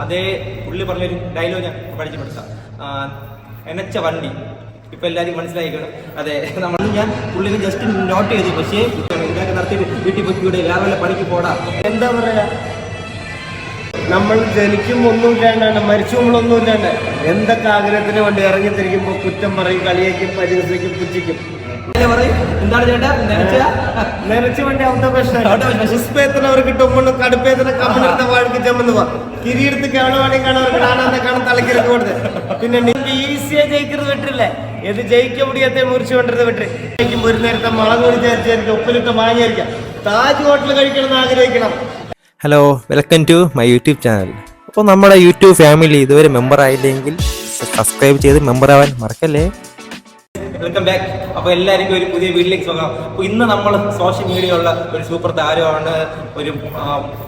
അതേ പുള്ളി പറഞ്ഞൊരു ഡയലോഗ് ഞാൻ പരിചയപ്പെടുത്താം. എനച്ച വണ്ടി ഇപ്പൊ എല്ലാവരും മനസ്സിലായിക്കണം. അതെ, ഞാൻ പുള്ളിനെ ജസ്റ്റ് നോട്ട് ചെയ്തു. പക്ഷേ ഇതൊക്കെ നടത്തിയിട്ട് വീട്ടിൽ പൊക്കിയുടെ വേറെ വല്ല പണിക്ക് പോടാ. എന്താ പറയാ, നമ്മൾ ജനിക്കുമ്പോൾ ഒന്നുമില്ലാണ്ടാണ്, മരിച്ചുമ്പോഴൊന്നും ഇല്ലാണ്ട് എന്തൊക്കെ ആഗ്രഹത്തിന് വേണ്ടി ഇറങ്ങിത്തിരിക്കുമ്പോൾ കുറ്റം പറയും, കളിയേക്കും, പരിഹസിക്കും, പുച്ഛിക്കും. എന്താണ് ചേട്ടാ നിറച്ചു വേണ്ടി അവന്റെ പ്രശ്നവർക്ക് കിട്ടുമ്പോൾ കടുപ്പേത്തിന് കമ്പിടുത്ത വാഴക്ക് ചെമ്മെന്ന് പോവാ കിരിയെടുത്ത് കാണുവാണെങ്കിൽ കാണാൻ കാണാതെ കാണാൻ തലക്കിരക്ക് കൊടുത്ത്. പിന്നെ നിനക്ക് ഈസിയാ ജയിക്കുന്നത് വിട്ടില്ലേ, ഇത് ജയിക്ക മുടിയത്തെ മുറിച്ചു കൊണ്ടിരുന്നത് വിട്ട് ജയിക്കുമ്പോൾ ഒരു നേരത്തെ മുളക് പൊടി ചേർച്ചായിരിക്കും, ഉപ്പിലിട്ട് മാങ്ങിയായിരിക്കാം. താജ് ഹോട്ടൽ കഴിക്കണമെന്ന് ആഗ്രഹിക്കണം. Hello, welcome to my YouTube channel. അപ്പോൾ നമ്മുടെ യൂട്യൂബ് ഫാമിലി ഇതുവരെ മെമ്പർ ആയില്ലെങ്കിൽ സബ്സ്ക്രൈബ് ചെയ്ത് മെമ്പർ ആവാൻ മറക്കല്ലേ. Welcome back. അപ്പോൾ എല്ലാവർക്കും ഒരു പുതിയ വീട്ടിലേക്ക് സ്വാഗതം. അപ്പോൾ ഇന്ന് നമ്മൾ സോഷ്യൽ മീഡിയ ഉള്ള ഒരു സൂപ്പർ താരമാണ്, ഒരു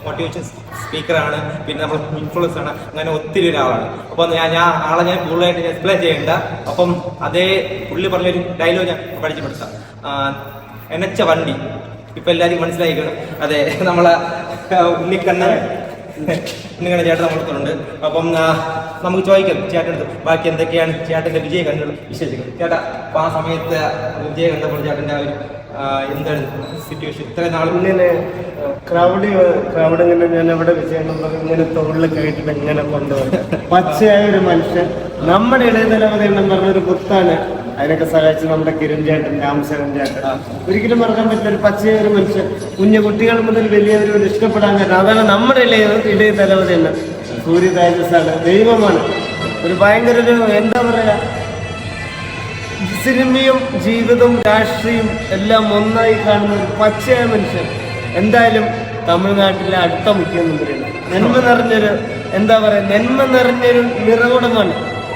മോട്ടിവേഷൻ സ്പീക്കറാണ്, പിന്നെ നമ്മൾ ഇൻഫ്ലുവൻസ് ആണ്, അങ്ങനെ ഒത്തിരി ഒരാളാണ്. അപ്പോൾ ഞാൻ ആളെ ഞാൻ കൂടുതലായിട്ട് എക്സ്പ്ലെയിൻ ചെയ്യേണ്ട. അപ്പം അതേ പുള്ളി പറഞ്ഞൊരു ഡയലോഗ് ഞാൻ പരിചയപ്പെടുത്താം. എനച്ച വണ്ടി ഇപ്പം എല്ലാവരും മനസ്സിലായിക്കണം. അതെ, നമ്മളെ ഉണ്ണിക്കണ്ണൻ നിങ്ങളുടെ ചേട്ടൻ നമ്മളടുത്തുണ്ട്. അപ്പം നമുക്ക് ചോദിക്കാം ചേട്ടനടുത്ത് ബാക്കി എന്തൊക്കെയാണ് ചേട്ടൻ്റെ വിജയ കണ്ടുകൾ വിശ്വസിക്കുന്നത്. ചേട്ടാ, അപ്പോൾ ആ സമയത്ത് വിജയ കണ്ടപ്പോൾ ചേട്ടൻ്റെ ആ ഒരു എന്താണ് സിറ്റുവേഷൻ? ഇത്രയും നാൾ ഇങ്ങനെ ക്രൗഡ് ഇങ്ങനെ ഞാൻ എവിടെ വിജയം ഇങ്ങനെ തൊഴിൽ കഴിച്ചിട്ട് ഇങ്ങനെ കൊണ്ടുപോകും. പച്ചയായ ഒരു മനുഷ്യൻ നമ്മുടെ ഇടയതലവത എന്നും പറഞ്ഞൊരു പുത്താണ്. അതിനൊക്കെ സഹായിച്ച് നമ്മുടെ കിരൺ ചേട്ടൻ, രാമശരൻ ചേട്ടൻ. ഒരിക്കലും മറക്കാൻ പറ്റില്ല, ഒരു പച്ചയായ ഒരു മനുഷ്യൻ. കുഞ്ഞു കുട്ടികൾ മുതൽ വലിയവരോട് ഇഷ്ടപ്പെടാൻ കാരണം അതാണ് നമ്മുടെ ഇടയ തലവത എന്ന്. സൂര്യ തേജസ്സാണ്, ദൈവമാണ്. ഒരു ഭയങ്കര ഒരു എന്താ പറയാ, സിനിമയും ജീവിതവും രാഷ്ട്രീയവും എല്ലാം ഒന്നായി കാണുന്ന ഒരു പച്ചയായ മനുഷ്യൻ. എന്തായാലും തമിഴ്നാട്ടിലെ അടുത്ത മുഖ്യമന്ത്രിയാണ്. നന്മ നിറഞ്ഞൊരു എന്താ പറയാ, നന്മ നിറഞ്ഞൊരു നിറകുടമാണ്.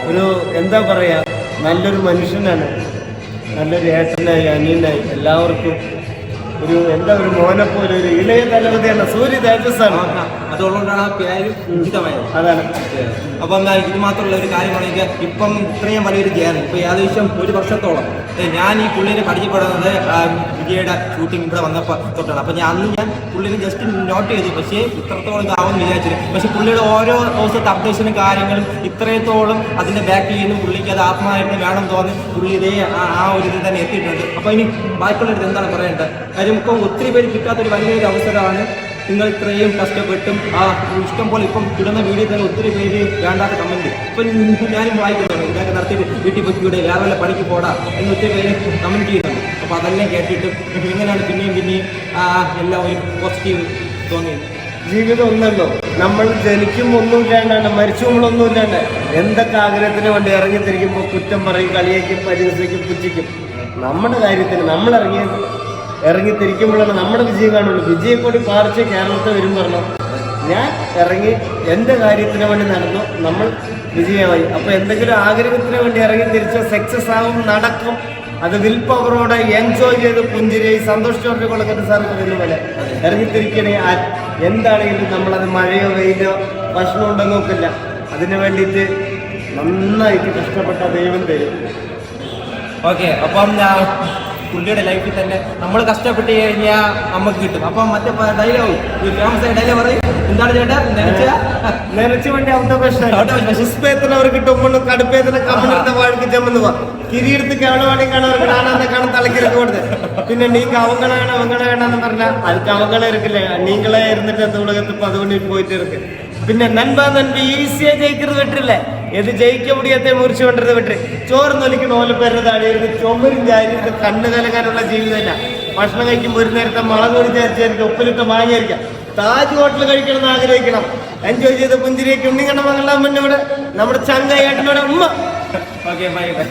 ഒരു എന്താ പറയാ, നല്ലൊരു മനുഷ്യനാണ്. നല്ലൊരു ഏട്ടനായി, അനിയനായി, എല്ലാവർക്കും ഒരു എന്താ ഒരു മോനെപ്പോലെ ഒരു ഇളയ തലവതയാണ്. സൂര്യ തേജസ്സാണ്, അതുകൊണ്ടാണ് ആ പേര് ഉചിതമായത്. അതാണ്. അപ്പം എന്താ ഇത് മാത്രമുള്ള ഒരു കാര്യമാണെങ്കിൽ ഇപ്പം ഇത്രയും വലിയൊരു ജയാണ്. ഇപ്പം ഏകദേശം ഒരു വർഷത്തോളം ഞാൻ ഈ പുള്ളിനെ പരിചയപ്പെടുന്നത് വിജയുടെ ഷൂട്ടിംഗ് ഇവിടെ വന്നപ്പോൾ തൊട്ടാണ്. അപ്പം ഞാൻ പുള്ളിനെ ജസ്റ്റ് നോട്ട് ചെയ്തു. പക്ഷേ ഇത്രത്തോളം ഇതാവും വിചാരിച്ചില്ല. പക്ഷെ പുള്ളിയുടെ ഓരോ ദിവസത്തെ അപ്ഡേഷനും കാര്യങ്ങളും ഇത്രത്തോളം അതിൻ്റെ ബാക്ക് ചെയ്യുന്നു. പുള്ളിക്ക് അത് ആത്മായിട്ട് വേണം തോന്നി പുള്ളി ഇതേ ആ ഒരു ഇതിൽ തന്നെ എത്തിയിട്ടുണ്ട്. അപ്പോൾ ഇനി ബാക്കിയുള്ളവർക്ക് എന്താണ് പറയേണ്ടത്? കാര്യം ഇപ്പം ഒത്തിരി പേര് കിട്ടാത്തൊരു വലിയൊരു അവസരമാണ്. നിങ്ങൾ ഇത്രയും കഷ്ടപ്പെട്ടും ആ ഇഷ്ടം പോലെ ഇപ്പം ഇടുന്ന വീഡിയോ തന്നെ ഒത്തിരി പേര് വേണ്ടാത്ത കമൻറ്റ് ഇപ്പം ഞാനും വായിക്കുന്നുണ്ട്. ഇതൊക്കെ നടത്തിയിട്ട് വീട്ടിൽ പൊക്കിയുടെ വേറെ വല്ല പണിക്ക് പോടാ എന്ന് ഒത്തിരി പേര് കമൻറ്റ് ചെയ്യുന്നുണ്ട്. അപ്പോൾ അതെല്ലാം കേട്ടിട്ട് എങ്ങനെയാണ് പിന്നെയും എല്ലാം ഒരു പോസിറ്റീവ് തോന്നിയത്? ജീവിതം ഒന്നല്ലോ, നമ്മൾ ജനിക്കുമ്പോൾ ഒന്നുമില്ലാണ്ടാണ്, മരിച്ചുമ്പോഴൊന്നും ഇല്ലാണ്ട് എന്തൊക്കെ ആഗ്രഹത്തിന് വേണ്ടി ഇറങ്ങിത്തിരിക്കുമ്പോൾ കുറ്റം പറയും, കളിയേക്കും, പരിഹസിക്കും, പുച്ഛിക്കും. നമ്മുടെ കാര്യത്തിന് നമ്മൾ ഇറങ്ങിത്തിരിക്കുമ്പോഴാണ് നമ്മുടെ വിജയം കാണുള്ളൂ. വിജയക്കൊടി പാറിച്ച് കേരളത്തിൽ വരും പറഞ്ഞു. ഞാൻ ഇറങ്ങി എൻ്റെ കാര്യത്തിന് വേണ്ടി നടന്നു, നമ്മൾ വിജയമായി. അപ്പോൾ എന്തെങ്കിലും ആഗ്രഹത്തിന് വേണ്ടി ഇറങ്ങി തിരിച്ച് സക്സസ് ആകും, നടക്കും. അത് വിൽ പവറോടെ എൻജോയ് ചെയ്ത് പുഞ്ചിരിയായി സന്തോഷിച്ചോടെ കൊള്ളക്കത്ത് സാർ പറയുന്ന പോലെ ഇറങ്ങിത്തിരിക്കണേ. എന്താണെങ്കിലും നമ്മളത് മഴയോ വെയിലോ ഭക്ഷണം ഉണ്ടെന്ന് നോക്കില്ല. അതിന് വേണ്ടിയിട്ട് നന്നായിട്ട് കഷ്ടപ്പെട്ട ദൈവം തരും. ഓക്കെ, അപ്പം പുള്ളിയുടെ ലൈഫിൽ തന്നെ നമ്മൾ കഷ്ടപ്പെട്ട് കഴിഞ്ഞാൽ നമുക്ക് കിട്ടും. അപ്പം മറ്റേ ഡയലോഗ്, ഫേമസ് ആയ ഡയലോഗ് പറയും. എന്താണ് ചേട്ടാ നിറച്ചു വേണ്ടി അവന്റെ പ്രശ്നവർക്ക് കിട്ടുമ്പോൾ കടുപ്പേത്തിന് കമ്പിടുത്ത വാഴക്ക് ചെമ്മെന്ന് പോവാ കിരിയെടുത്ത് കാണുവാണെങ്കിൽ കാണാതെ കാണാൻ തലക്കിരക്ക് കൊടുത്ത്. പിന്നെ നീക്ക് അവങ്ങളെ വേണമെന്ന് പറഞ്ഞാൽ அதுக்கு அவங்களே இருக்குல்ல, நீங்களே இருந்துட்டு அந்த உலகத்துக்கு அது பண்ணி போயிட்டு இருக்கு. പിന്നെ നൻപ ഈസിയാ ജയിക്കുന്നത് വിട്ടില്ലേ, ഇത് ജയിക്ക മുടിയത്തെ മുറിച്ചു കൊണ്ടിരുന്നത് വിട്ട് ചോർന്നൊലിക്കുന്ന ഓലപ്പേരുടെ താഴെയിരുന്ന് ചുമരും ചാരിയിരുന്ന് കണ്ണ് കലകാനുള്ള ജീവിതമല്ല. ഭക്ഷണം കഴിക്കുമ്പോൾ ഒരു നേരത്തെ മുളക് പൊടി ചേർച്ചായിരിക്കും, ഉപ്പിലിട്ട് മാങ്ങിയായിരിക്കാം. താജ് ഹോട്ടൽ കഴിക്കണമെന്ന് ആഗ്രഹിക്കണം. എൻജോയ് ചെയ്ത് പുഞ്ചിരിയൊക്കെ ഉണ്ണിക്കണ്ണ മംഗളാൻ മുന്നേ ഇവിടെ നമ്മുടെ ചങ്കായേട്ടനോടെ ഉമ്മ. Okay, bye bye.